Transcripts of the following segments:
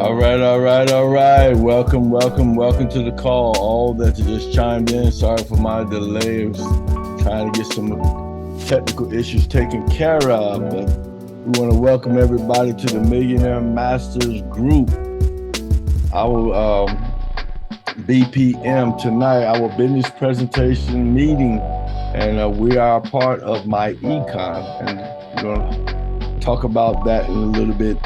All right. Welcome to the call. All that just chimed in. Sorry for my delay. I was trying to get some technical issues taken care of. But we want to welcome everybody to the Millionaire Masters Group. Our BPM tonight, our business presentation meeting, and we are part of my econ, and we're going to talk about that in a little bit.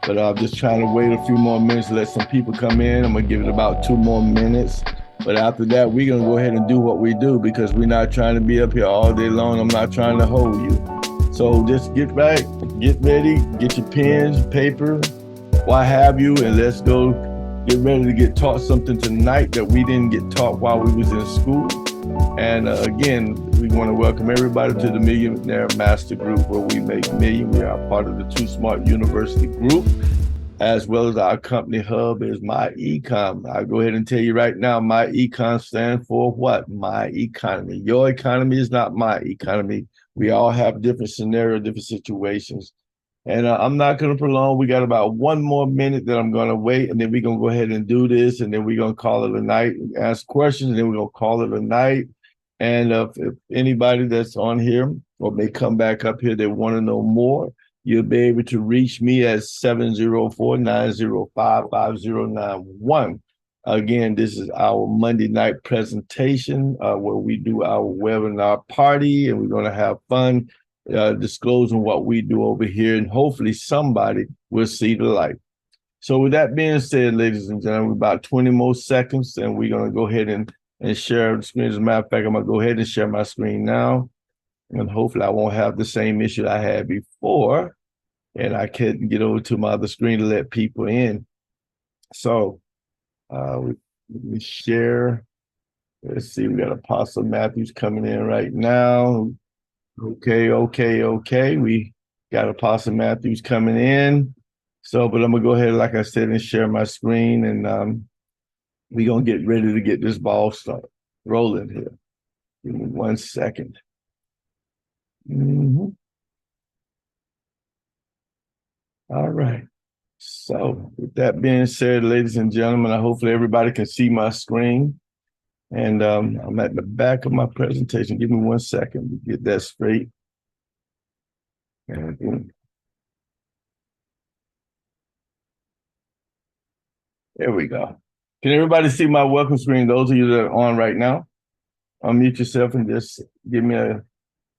But I'm just trying to wait a few more minutes to let some people come in. I'm going to give it about 2 more minutes. But after that, we're going to go ahead and do what we do because we're not trying to be up here all day long. I'm not trying to hold you. So just get back, get ready, get your pens, paper, what have you, and let's go get ready to get taught something tonight that we didn't get taught while we was in school. And again, we want to welcome everybody to the Millionaire Master Group, where we make million. We are part of the Too Smart University Group, as well as our company hub is My Econ. I'll go ahead and tell you right now, My Econ stands for what? My economy. Your economy is not my economy. We all have different scenarios, different situations. And I'm not going to prolong. We got about 1 more minute that I'm going to wait, and then we're going to go ahead and do this, and then we're going to call it a night, ask questions, and then we're going to call it a night. And if anybody that's on here or may come back up here, they want to know more, you'll be able to reach me at 704-905-5091. Again, this is our Monday night presentation where we do our webinar party, and we're going to have fun disclosing what we do over here, and hopefully somebody will see the light. So with that being said, ladies and gentlemen, about 20 more seconds, and we're going to go ahead and share the screen. As a matter of fact, I'm going to go ahead and share my screen now, and hopefully I won't have the same issue I had before, and I can get over to my other screen to let people in. So we share. Let's see, we got Apostle Matthews coming in right now. Okay. We got Apostle Matthews coming in. So, but I'm going to go ahead, like I said, and share my screen, and we're going to get ready to get this ball start rolling here. Give me 1 second. All right. So with that being said, ladies and gentlemen, hopefully everybody can see my screen. And I'm at the back of my presentation. Give me 1 second to get that straight. And there we go. Can everybody see my welcome screen? Those of you that are on right now, unmute yourself and just give me a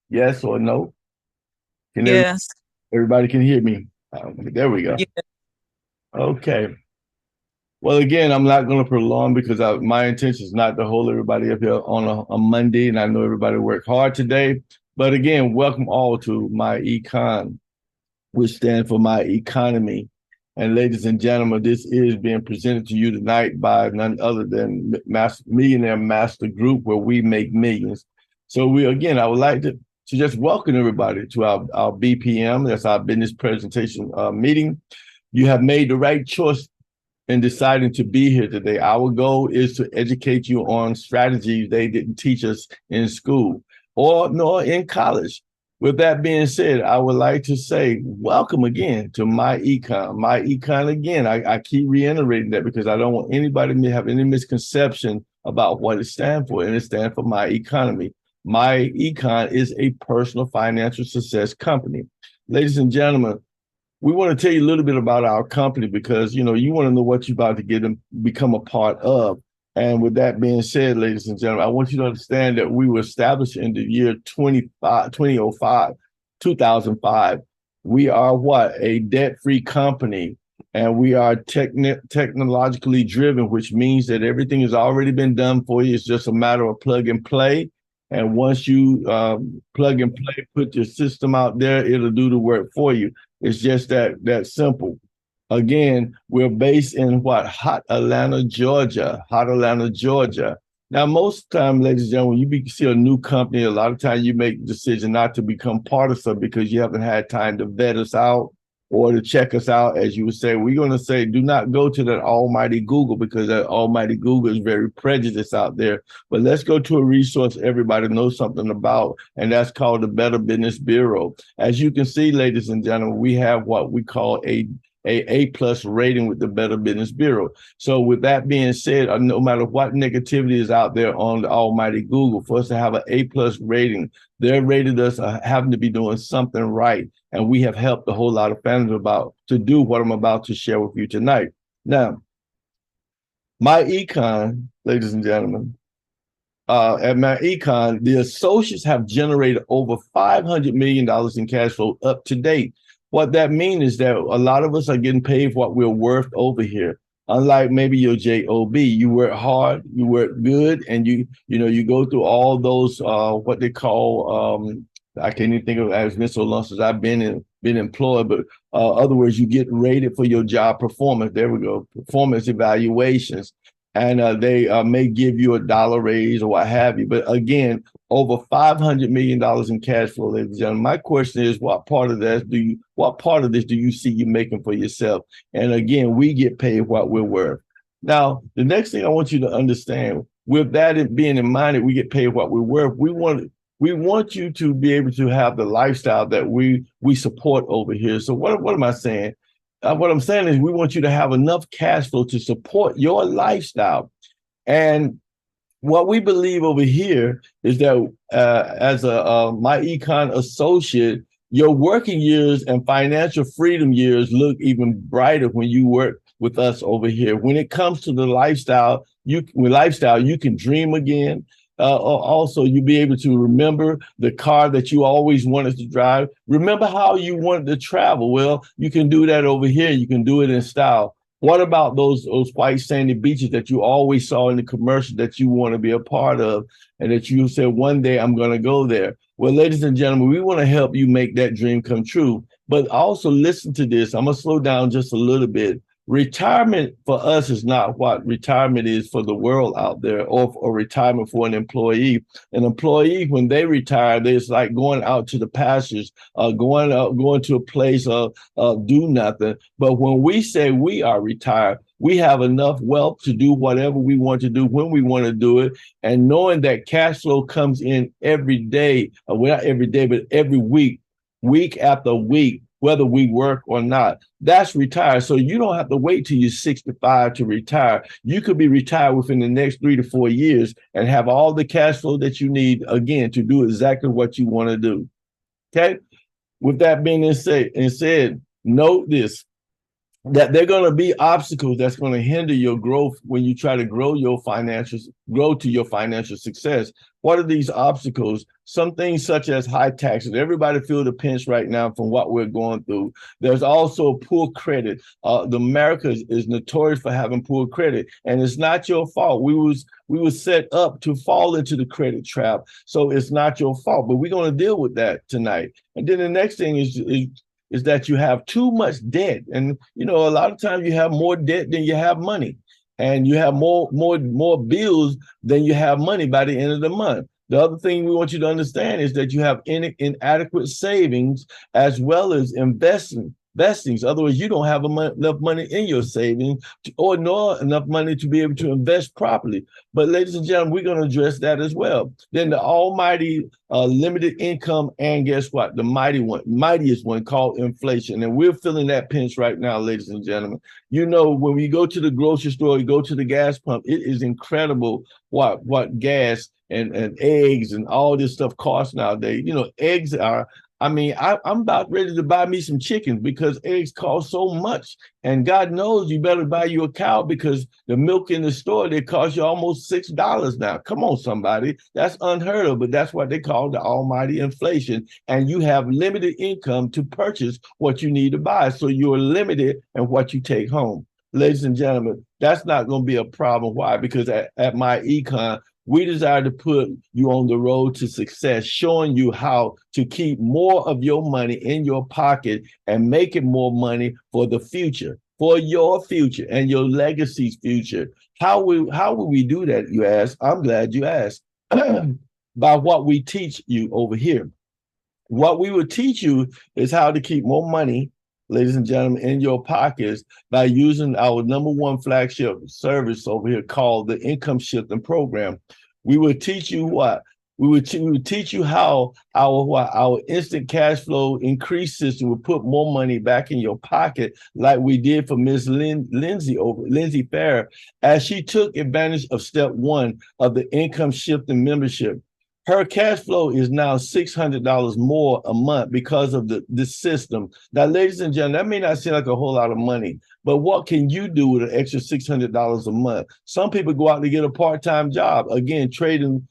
yes or no. Yes. Everybody can hear me. There we go. Yeah. Okay. Well, again, I'm not going to prolong because my intention is not to hold everybody up here on a Monday, and I know everybody worked hard today. But again, welcome all to My Econ, which stands for My Economy. And ladies and gentlemen, this is being presented to you tonight by none other than Millionaire Master Group, where we make millions. So I would like to just welcome everybody to our BPM. That's our business presentation meeting. You have made the right choice in deciding to be here today. Our goal is to educate you on strategies they didn't teach us in school nor in college. With that being said, I would like to say welcome again to My Econ. My Econ again, I keep reiterating that because I don't want anybody to have any misconception about what it stands for, and it stands for My Economy. My Econ is a personal financial success company. Ladies and gentlemen, we want to tell you a little bit about our company because, you want to know what you're about to become a part of. And with that being said, ladies and gentlemen, I want you to understand that we were established in the year 2005. We are a debt-free company, and we are technologically driven, which means that everything has already been done for you. It's just a matter of plug and play. And once you plug and play, put your system out there, it'll do the work for you. It's just that simple. Again, we're based in Hot Atlanta, Georgia. Now, most time, ladies and gentlemen, when you see a new company, a lot of times you make the decision not to become part of something because you haven't had time to vet us out or to check us out. As you would say, we're going to say, do not go to that almighty Google because that almighty Google is very prejudiced out there. But let's go to a resource everybody knows something about, and that's called the Better Business Bureau. As you can see, ladies and gentlemen, we have what we call a A plus rating with the Better Business Bureau. So with that being said, no matter what negativity is out there on the almighty Google, for us to have an A plus rating, they're rated us having to be doing something right. And we have helped a whole lot of families to do what I'm about to share with you tonight. Now, my econ, ladies and gentlemen, at my econ, the associates have generated over $500 million in cash flow up to date. What that means is that a lot of us are getting paid what we're worth over here. Unlike maybe your job, you work hard, you work good, and you go through all those what they call I can't even think of it, as been so long since I've been employed, but other words, you get rated for your job performance. There we go, performance evaluations, and they may give you a dollar raise or what have you. But again, over $500 million in cash flow, ladies and gentlemen. My question is, what part of this do you see you making for yourself? And again, we get paid what we're worth. Now, the next thing I want you to understand, with that being in mind, that we get paid what we're worth, we want you to be able to have the lifestyle that we support over here. So what am I saying? What I'm saying is we want you to have enough cash flow to support your lifestyle. And what we believe over here is that as my econ associate, your working years and financial freedom years look even brighter when you work with us over here. When it comes to the lifestyle, you can dream again. Also, you'll be able to remember the car that you always wanted to drive. Remember how you wanted to travel. Well, you can do that over here. You can do it in style. What about those white sandy beaches that you always saw in the commercial that you want to be a part of, and that you said, one day I'm going to go there? Well, ladies and gentlemen, we want to help you make that dream come true. But also listen to this. I'm going to slow down just a little bit. Retirement for us is not what retirement is for the world out there, or retirement for an employee. An employee, when they retire, it's like going out to the pastures, going to a place do nothing. But when we say we are retired, we have enough wealth to do whatever we want to do when we want to do it. And knowing that cash flow comes in every day, well, not every day, but every week, week after week, whether we work or not, that's retired. So you don't have to wait till you're 65 to retire. You could be retired within the next 3 to 4 years and have all the cash flow that you need, again, to do exactly what you want to do. Okay? With that being said, note this, that there are going to be obstacles that's going to hinder your growth when you try to grow to your financial success. What are these obstacles? Some things such as high taxes. Everybody feel the pinch right now from what we're going through. There's also poor credit. The America is notorious for having poor credit, and it's not your fault. We was set up to fall into the credit trap, so it's not your fault. But we're going to deal with that tonight. And then the next thing is that you have too much debt. And, a lot of times you have more debt than you have money. And you have more bills than you have money by the end of the month. The other thing we want you to understand is that you have inadequate savings as well as investings. In other words, you don't have enough money in your savings nor enough money to be able to invest properly. But ladies and gentlemen, we're going to address that as well. Then the almighty limited income, and guess what? The mightiest one called inflation. And we're feeling that pinch right now, ladies and gentlemen. When we go to the grocery store, you go to the gas pump, it is incredible what gas and eggs and all this stuff costs nowadays. Eggs are, I'm about ready to buy me some chickens because eggs cost so much. And God knows you better buy you a cow, because the milk in the store, they cost you almost $6 now. Come on, somebody. That's unheard of, but that's what they call the almighty inflation. And you have limited income to purchase what you need to buy. So you're limited in what you take home. Ladies and gentlemen, that's not going to be a problem. Why? Because at my econ, we desire to put you on the road to success, showing you how to keep more of your money in your pocket and make it more money for the future, for your future and your legacy's future. How will we do that, you ask? I'm glad you asked. By what we teach you over here. What we will teach you is how to keep more money, ladies and gentlemen, in your pockets by using our #1 flagship service over here called the Income Shifting Program. We will teach you what? We would teach you how our instant cash flow increase system would put more money back in your pocket, like we did for Miss Lindsay Fair, as she took advantage of step one of the income shifting membership. Her cash flow is now $600 more a month because of this system. Now, ladies and gentlemen, that may not seem like a whole lot of money, but what can you do with an extra $600 a month? Some people go out to get a part-time job, again, trading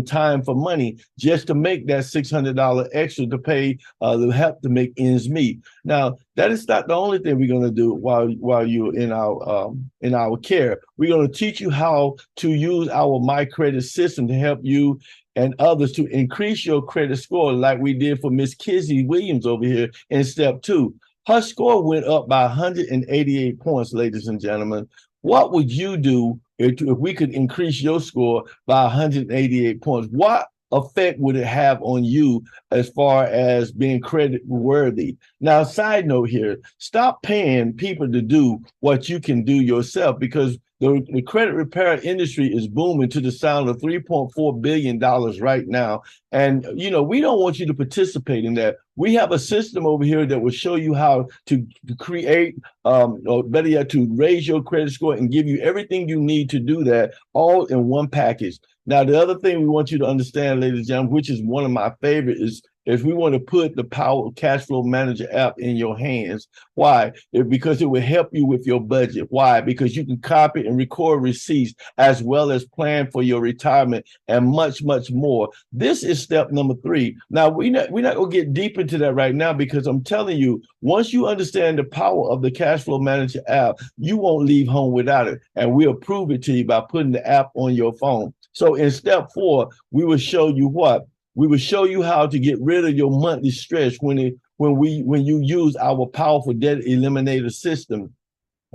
time for money just to make that $600 extra to pay the help to make ends meet. Now, that is not the only thing we're going to do while you're in our care. We're going to teach you how to use our My Credit system to help you and others to increase your credit score, like we did for Miss Kizzy Williams over here in step two. Her score went up by 188 points, ladies and gentlemen. What would you do if we could increase your score by 188 points? What effect would it have on you as far as being credit worthy? Now, side note here, stop paying people to do what you can do yourself, because the credit repair industry is booming to the sound of $3.4 billion right now. And, you know, we don't want you to participate in that. We have a system over here that will show you how to create, or better yet, to raise your credit score and give you everything you need to do that all in one package. Now, the other thing we want you to understand, ladies and gentlemen, which is one of my favorite, is if we want to put the Power Cash Flow Manager app in your hands. Why? Because it will help you with your budget. Why? Because you can copy and record receipts as well as plan for your retirement and much, much more. This is step number 3. Now, we're not going to get deep into that right now, because I'm telling you, once you understand the power of the Cash Flow Manager app, you won't leave home without it. And we'll prove it to you by putting the app on your phone. So in step 4, we will show you what? We will show you how to get rid of your monthly stress when you use our powerful debt eliminator system.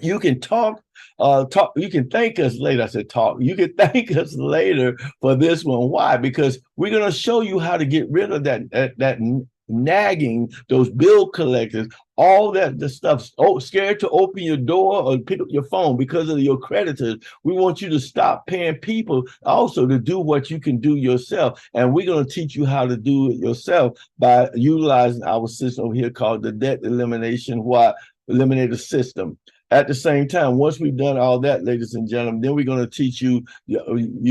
You can you can thank us later. I said talk. You can thank us later for this one. Why? Because we're going to show you how to get rid of that nagging, those bill collectors, all the stuff, scared to open your door or pick up your phone because of your creditors. We want you to stop paying people also to do what you can do yourself. And we're going to teach you how to do it yourself by utilizing our system over here called the Debt Eliminator System. At the same time, once we've done all that, ladies and gentlemen, then we're going to teach you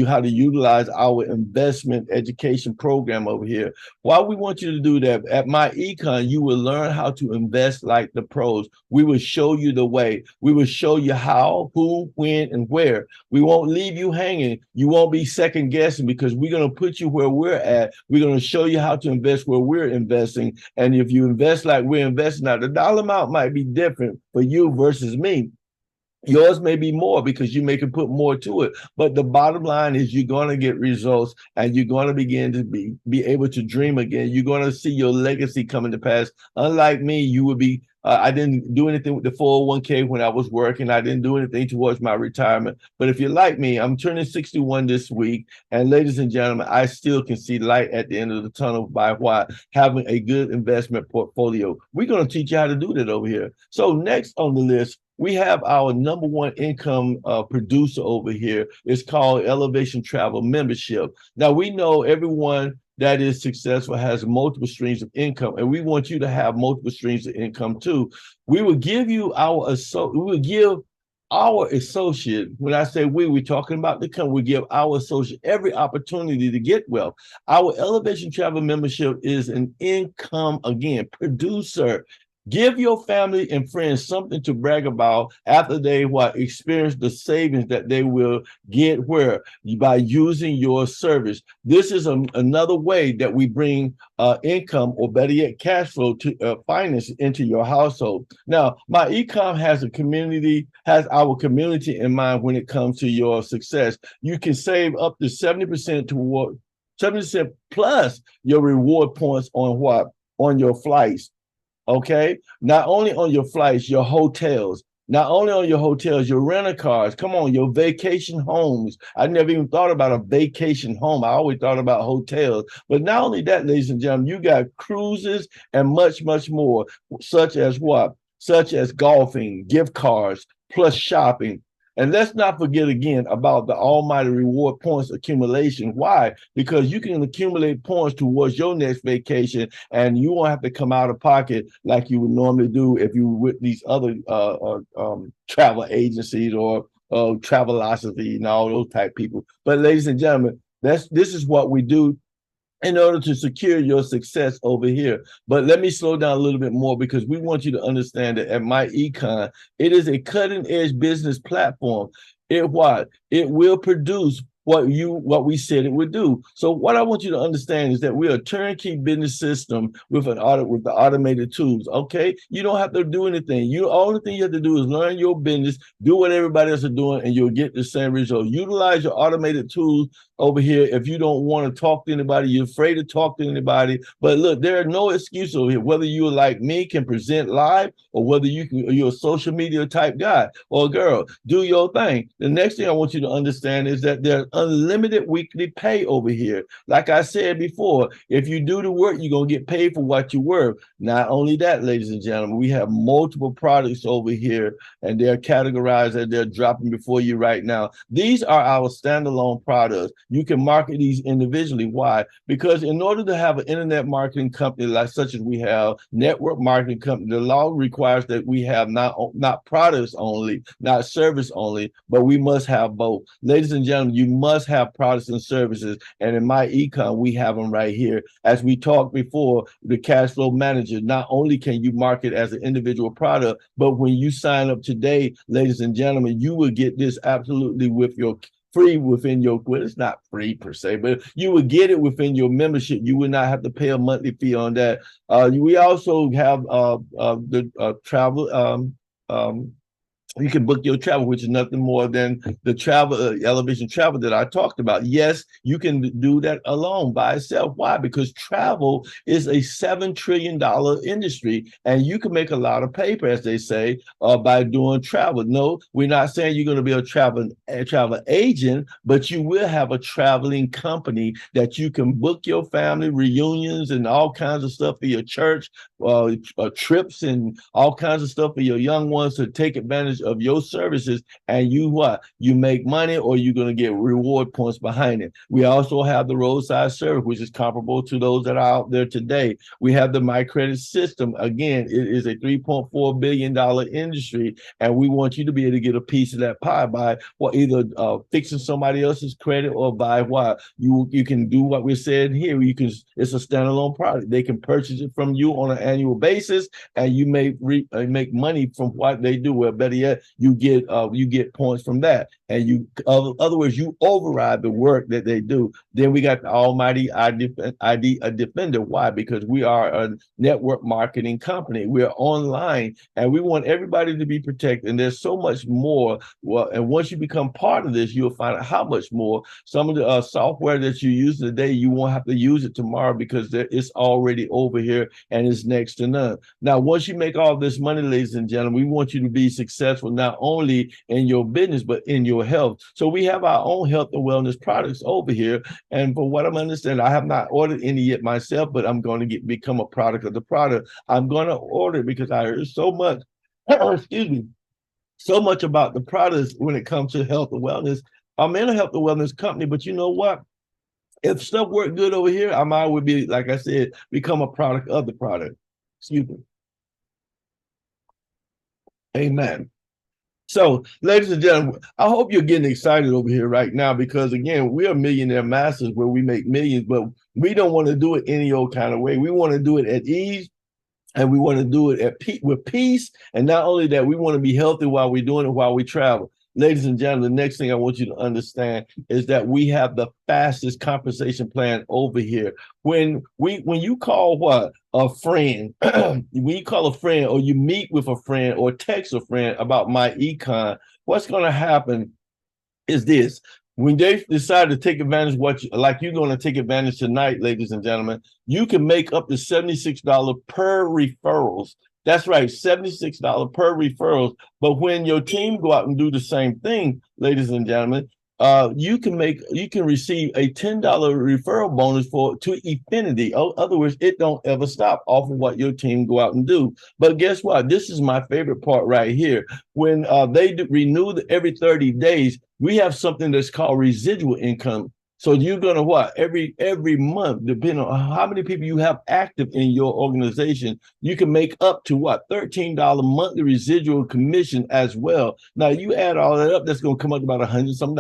how to utilize our investment education program over here. Why we want you to do that? At My Econ, you will learn how to invest like the pros. We will show you the way. We will show you how, who, when, and where. We won't leave you hanging. You won't be second guessing, because we're going to put you where we're at. We're going to show you how to invest where we're investing. And if you invest like we're investing, now the dollar amount might be different for you versus me. Yours may be more because you may can put more to it, but the bottom line is you're going to get results, and you're going to begin to be able to dream again. You're going to see your legacy coming to pass. Unlike me, you would be I didn't do anything with the 401k when I was working. I didn't do anything towards my retirement. But if you're like me, I'm turning 61 this week. And ladies and gentlemen, I still can see light at the end of the tunnel by what? Having a good investment portfolio. We're going to teach you how to do that over here. So next on the list, we have our number one income producer over here. It's called Elevation Travel Membership. Now, we know everyone that is successful has multiple streams of income, and we want you to have multiple streams of income too. We will give you our associate, when I say we're talking about the company, we give our associate every opportunity to get wealth. Our Elevation Travel Membership is an income, again, producer. Give your family and friends something to brag about after they experience the savings that they will get by using your service. This is another way that we bring income, or better yet, cash flow to finance into your household. Now, My Ecom has our community in mind when it comes to your success. You can save up to 70% plus your reward points on your flights. Okay, not only on your flights, your hotels, not only on your hotels, your rental cars, come on, your vacation homes. I never even thought about a vacation home. I always thought about hotels. But not only that, ladies and gentlemen, you got cruises and much, much more, such as golfing, gift cards, plus shopping. And let's not forget again about the almighty reward points accumulation. Why? Because you can accumulate points towards your next vacation, and you won't have to come out of pocket like you would normally do if you were with these other travel agencies or Travelocity and all those type people. But ladies and gentlemen, this is what we do in order to secure your success over here. But let me slow down a little bit more, because we want you to understand that at MyEcon, it is a cutting edge business platform. It will produce what we said it would do. So what I want you to understand is that we're a turnkey business system with the automated tools. Okay, you don't have to do anything. You only thing you have to do is learn your business, do what everybody else is doing, and you'll get the same result. Utilize your automated tools over here. If you don't want to talk to anybody, you're afraid to talk to anybody. But look, there are no excuses over here. Whether you like me can present live, or whether you're a social media type guy or girl, do your thing. The next thing I want you to understand is that there's unlimited weekly pay over here. Like I said before, if you do the work, you're gonna get paid for what you work. Not only that, ladies and gentlemen, we have multiple products over here, and they're categorized and they're dropping before you right now. These are our standalone products. You can market these individually. Why? Because in order to have an internet marketing company like such as we have, network marketing company, the law requires that we have not products only, not service only, but we must have both. Ladies and gentlemen, you must have products and services. And in MyEcon, we have them right here. As we talked before, the cash flow manager, not only can you market as an individual product, but when you sign up today, ladies and gentlemen, you will get this absolutely with your free within your, well, it's not free per se, but you would get it within your membership. You would not have to pay a monthly fee on that. We also have the travel you can book your travel, which is nothing more than the travel, elevation travel that I talked about. Yes, you can do that alone by itself. Why? Because travel is a $7 trillion industry, and you can make a lot of paper, as they say, by doing travel. No, we're not saying you're going to be a travel agent, but you will have a traveling company that you can book your family reunions and all kinds of stuff for your church, trips and all kinds of stuff for your young ones to take advantage of your services, and you make money, or you're going to get reward points behind it. We also have the roadside service, which is comparable to those that are out there today. We have the My Credit system. Again, it is a $3.4 billion industry, and we want you to be able to get a piece of that pie by either fixing somebody else's credit, or by you can do what we're saying here. It's a standalone product. They can purchase it from you on an annual basis, and you make money from what they do. Well, better yet, you get points from that, and in other words, you override the work that they do. Then we got the almighty ID Defender. Why? Because we are a network marketing company. We're online, and we want everybody to be protected. And there's so much more. Well, and once you become part of this, you'll find out how much more. Some of the software that you use today, you won't have to use it tomorrow, because it's already over here and it's next to none. Now, once you make all this money, ladies and gentlemen, we want you to be successful not only in your business, but in your health. So we have our own health and wellness products over here. And for what I'm understanding, I have not ordered any yet myself, but I'm going to become a product of the product. I'm going to order because I heard so much, excuse me, so much about the products when it comes to health and wellness. I'm in a health and wellness company, but you know what? If stuff worked good over here, I might would be, like I said, become a product of the product. Excuse me. Amen. So, ladies and gentlemen, I hope you're getting excited over here right now, because again, we are millionaire masters where we make millions, but we don't want to do it any old kind of way. We want to do it at ease, and we want to do it with peace. And not only that, we want to be healthy while we're doing it, while we travel. Ladies and gentlemen, the next thing I want you to understand is that we have the fastest compensation plan over here. When you call a friend, when you call a friend, or you meet with a friend, or text a friend about MyEcon, what's going to happen is this. When they decide to take advantage of like you're going to take advantage tonight, ladies and gentlemen, you can make up to $76 per referrals. That's right, $76 per referrals. But when your team go out and do the same thing, ladies and gentlemen, you can receive a $10 referral bonus to Infinity. Other words, it don't ever stop off of what your team go out and do. But guess what? This is my favorite part right here. When they renew every 30 days, we have something that's called residual income. So you're gonna what every month, depending on how many people you have active in your organization, you can make up to what $13 monthly residual commission as well. Now you add all that up, that's gonna come up to about $100 some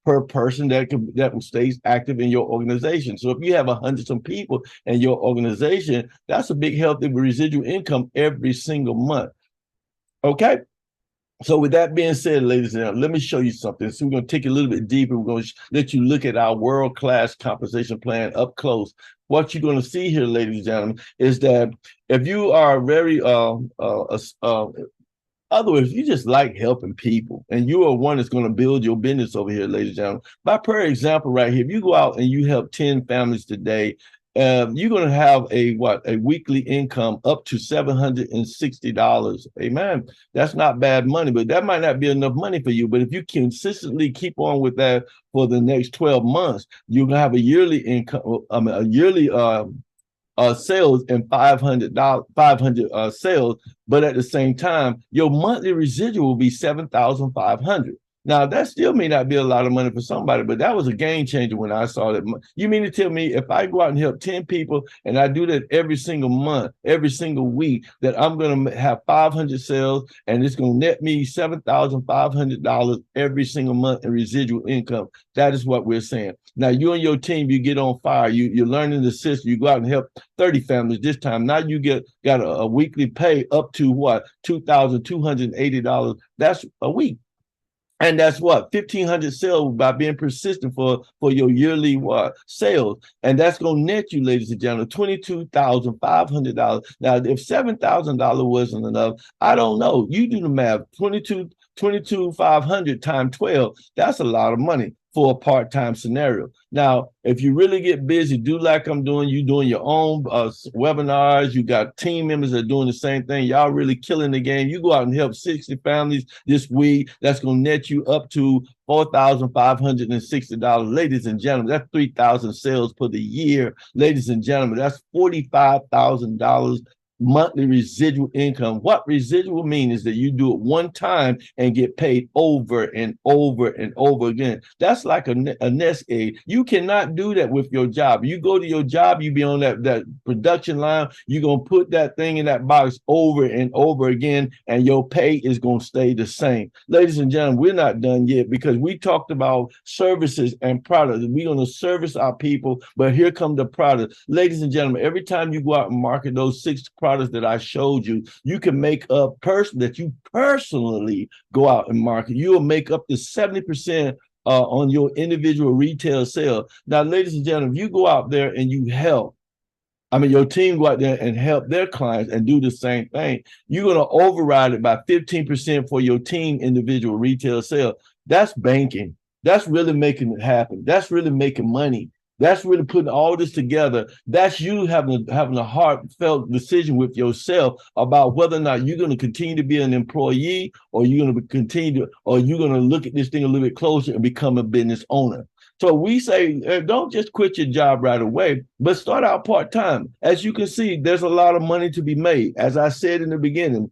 per person that stays active in your organization. So if you have 100 some people in your organization, that's a big healthy residual income every single month. Okay. So with that being said, ladies and gentlemen, let me show you something. So we're going to take it a little bit deeper. We're going to let you look at our world-class compensation plan up close. What you're going to see here, ladies and gentlemen, is that if you are very, other words, you just like helping people, and you are one that's going to build your business over here, ladies and gentlemen. By per example, right here, if you go out and you help 10 families today, you're going to have a weekly income up to $760. Amen. That's not bad money, but that might not be enough money for you. But if you consistently keep on with that for the next 12 months, you're going to have a yearly income, a yearly sales and 500 sales, but at the same time, your monthly residual will be 7,500. Now, that still may not be a lot of money for somebody, but that was a game changer when I saw that. You mean to tell me if I go out and help 10 people and I do that every single month, every single week, that I'm going to have 500 sales and it's going to net me $7,500 every single month in residual income? That is what we're saying. Now, you and your team, you get on fire. You're learning the system. You go out and help 30 families this time. Now you got a weekly pay up to what? $2,280. That's a week. And that's what 1,500 sales by being persistent for your yearly sales, and that's gonna net you, ladies and gentlemen, $22,500. Now, if $7,000 wasn't enough, I don't know. You do the math. 22,500 times 12. That's a lot of money for a part-time scenario. Now, if you really get busy, do like I'm doing, you doing your own webinars, you got team members that are doing the same thing, y'all really killing the game. You go out and help 60 families this week, that's going to net you up to $4,560. Ladies and gentlemen, that's 3,000 sales for the year. Ladies and gentlemen, that's $45,000 monthly residual income. What residual means is that you do it one time and get paid over and over and over again. That's like a nest egg. You cannot do that with your job. You go to your job, you be on that production line, you're going to put that thing in that box over and over again, and your pay is going to stay the same. Ladies and gentlemen, we're not done yet, because we talked about services and products. We're going to service our people, but here come the product. Ladies and gentlemen, every time you go out and market those 6 products that I showed you, you can make a person that you personally go out and market. You will make up to 70% on your individual retail sale. Now, ladies and gentlemen, if you go out there and you help, your team go out there and help their clients and do the same thing, you're going to override it by 15% for your team individual retail sale. That's banking. That's really making it happen. That's really making money. That's really putting all this together. That's you having a heartfelt decision with yourself about whether or not you're going to continue to be an employee, or you're going to or you're going to look at this thing a little bit closer and become a business owner. So we say, don't just quit your job right away, but start out part-time. As you can see, there's a lot of money to be made. As I said in the beginning,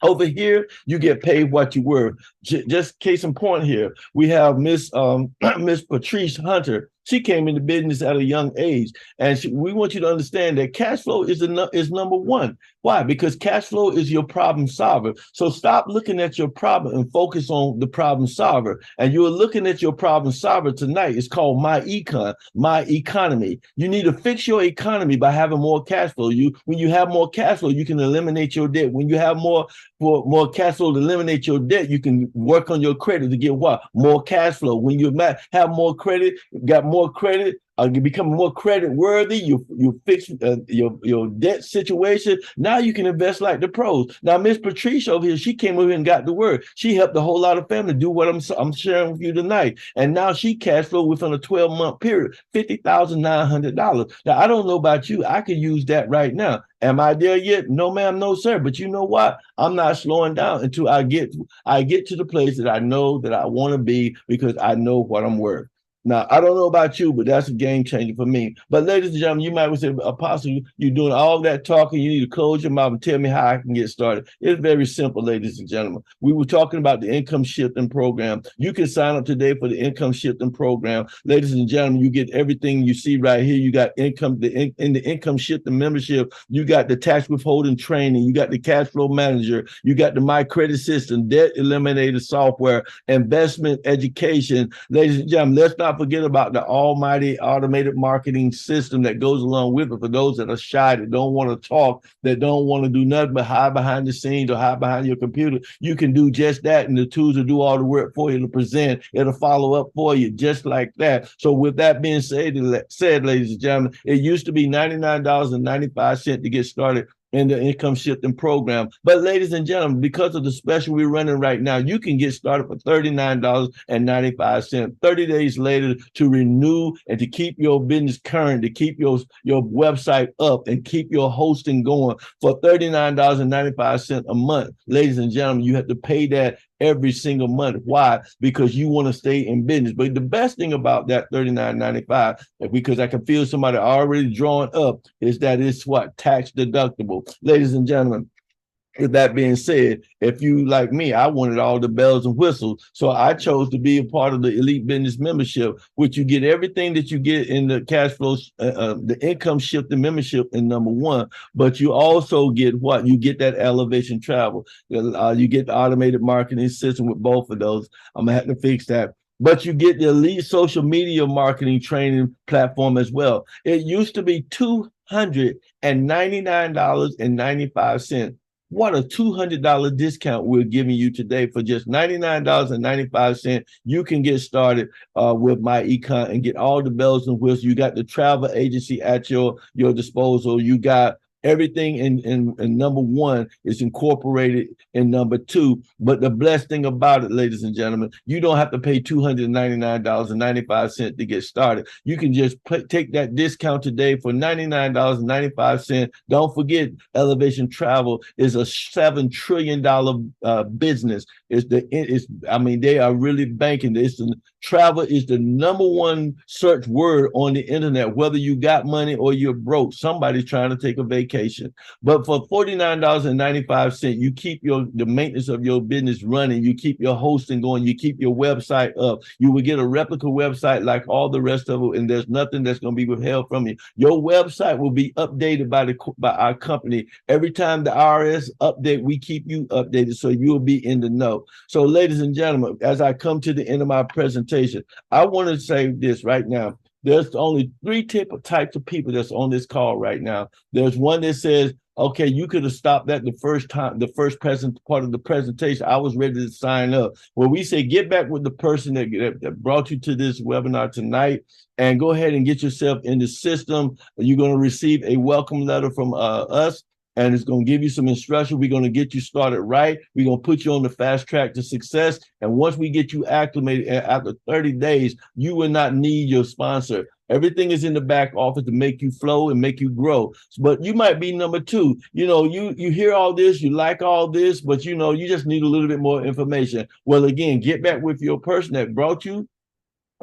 over here, you get paid what you were. Just case in point here, we have Miss Patrice Hunter. She came into business at a young age, and we want you to understand that cash flow is number one. Why? Because cash flow is your problem solver. So stop looking at your problem and focus on the problem solver. And you're looking at your problem solver tonight. It's called my economy. You need to fix your economy by having more cash flow. When you have more cash flow, you can eliminate your debt. When you have more cash flow to eliminate your debt, you can work on your credit to get what? More cash flow. When you have more credit, got more credit, you become more credit worthy. You fix your debt situation. Now you can invest like the pros. Now Miss Patricia over here, she came over here and got the word. She helped a whole lot of family do what I'm sharing with you tonight, and now she cash flow within a 12-month period, $50,900. Now I don't know about you, I could use that right now. Am I there yet? No, ma'am, no, sir. But you know what? I'm not slowing down until I get to the place that I know that I want to be, because I know what I'm worth. Now, I don't know about you, but that's a game changer for me. But ladies and gentlemen, you might say, Apostle, you're doing all that talking. You need to close your mouth and tell me how I can get started. It's very simple, ladies and gentlemen. We were talking about the income shifting program. You can sign up today for the income shifting program. Ladies and gentlemen, you get everything you see right here. You got income, in the income shifting membership, you got the tax withholding training, you got the cash flow manager, you got the My Credit System, debt eliminator software, investment education. Ladies and gentlemen, let's not forget about the almighty automated marketing system that goes along with it. For those that are shy, that don't want to talk, that don't want to do nothing but hide behind the scenes or hide behind your computer, you can do just that, and the tools will do all the work for you to present. It'll follow up for you just like that. So with that being said, ladies and gentlemen, it used to be $99.95 to get started in the income shifting program. But ladies and gentlemen, because of the special we're running right now, you can get started for $39.95, 30 days later, to renew and to keep your business current, to keep your website up and keep your hosting going for $39.95 a month. Ladies and gentlemen, you have to pay that every single month. Why? Because you want to stay in business. But the best thing about that $39.95, because I can feel somebody already drawing up, is that it's what? Tax deductible. Ladies and gentlemen, with that being said, if you like me, I wanted all the bells and whistles. So I chose to be a part of the Elite Business Membership, which you get everything that you get in the cash flows, the income shifting membership in number one, but you also get what? You get that elevation travel. You get the automated marketing system with both of those. I'm gonna have to fix that. But you get the Elite Social Media Marketing Training platform as well. It used to be $299.95. What a $200 discount we're giving you today for just $99.95. You can get started with my econ and get all the bells and whistles. You got the travel agency at your disposal. You got everything in number one is incorporated in number two. But the blessed thing about it, ladies and gentlemen, you don't have to pay $299.95 to get started. You can just take that discount today for $99.95. Don't forget, Elevation Travel is a $7 trillion business. They are really banking. Travel is the number one search word on the internet. Whether you got money or you're broke, somebody's trying to take a vacation. But for $49.95, you keep the maintenance of your business running. You keep your hosting going. You keep your website up. You will get a replica website like all the rest of it, and there's nothing that's going to be withheld from you. Your website will be updated by our company every time the IRS update. We keep you updated, so you will be in the know. So, ladies and gentlemen, as I come to the end of my presentation, I want to say this right now. There's only three types of people that's on this call right now. There's one that says, okay, you could have stopped that the first part of the presentation. I was ready to sign up. Well, we say get back with the person that brought you to this webinar tonight, and go ahead and get yourself in the system. You're going to receive a welcome letter from us, and it's going to give you some instruction. We're going to get you started right. We're going to put you on the fast track to success. And once we get you acclimated, after 30 days, you will not need your sponsor. Everything is in the back office to make you flow and make you grow. But you might be number two. You hear all this, you like all this, but you just need a little bit more information. Well, again, get back with your person that brought you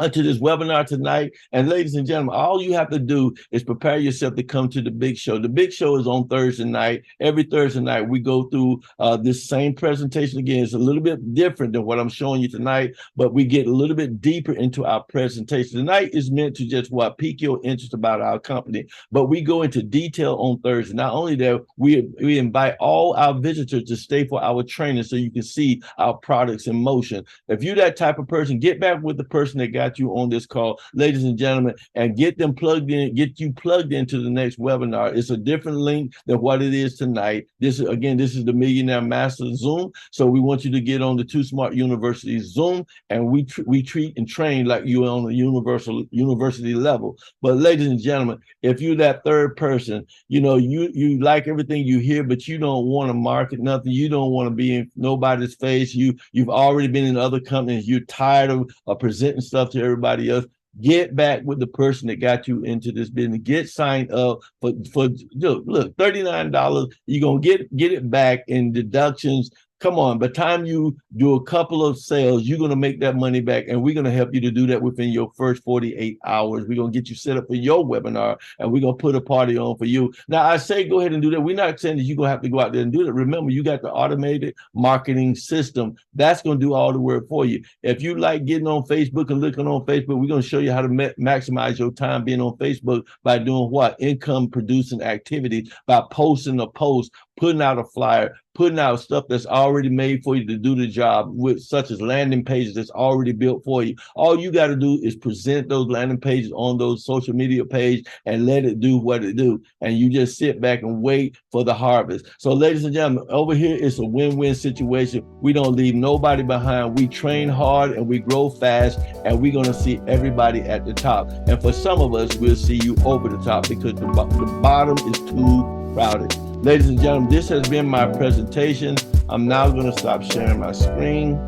to this webinar tonight. And ladies and gentlemen, all you have to do is prepare yourself to come to the big show. The big show is on Thursday night. Every Thursday night, we go through this same presentation again. It's a little bit different than what I'm showing you tonight, but we get a little bit deeper into our presentation. Tonight is meant to just pique your interest about our company, but we go into detail on Thursday. Not only that, we invite all our visitors to stay for our training so you can see our products in motion. If you're that type of person, get back with the person that got got you on this call, ladies and gentlemen, and get them plugged in, get you plugged into the next webinar. It's a different link than what it is tonight. This is the Millionaire Master Zoom. So we want you to get on the Too Smart University Zoom, and we treat and train like you're on a university level. But ladies and gentlemen, if you're that third person, you know, you like everything you hear, but you don't want to market nothing. You don't want to be in nobody's face. You've already been in other companies. You're tired of presenting stuff to everybody else. Get back with the person that got you into this business. Get signed up for look, $39. You're gonna get it back in deductions. Come on, by the time you do a couple of sales, you're going to make that money back, and we're going to help you to do that within your first 48 hours. We're going to get you set up for your webinar, and we're going to put a party on for you. Now, I say go ahead and do that. We're not saying that you're going to have to go out there and do that. Remember, you got the automated marketing system. That's going to do all the work for you. If you like getting on Facebook and looking on Facebook, we're going to show you how to maximize your time being on Facebook by doing what? Income producing activities, by posting a post, putting out a flyer, putting out stuff that's already made for you to do the job, with such as landing pages that's already built for you. All you got to do is present those landing pages on those social media pages and let it do what it do. And you just sit back and wait for the harvest. So ladies and gentlemen, over here, it's a win-win situation. We don't leave nobody behind. We train hard and we grow fast, and we're going to see everybody at the top. And for some of us, we'll see you over the top, because the bottom is too crowded. Ladies and gentlemen, this has been my presentation. I'm now going to stop sharing my screen.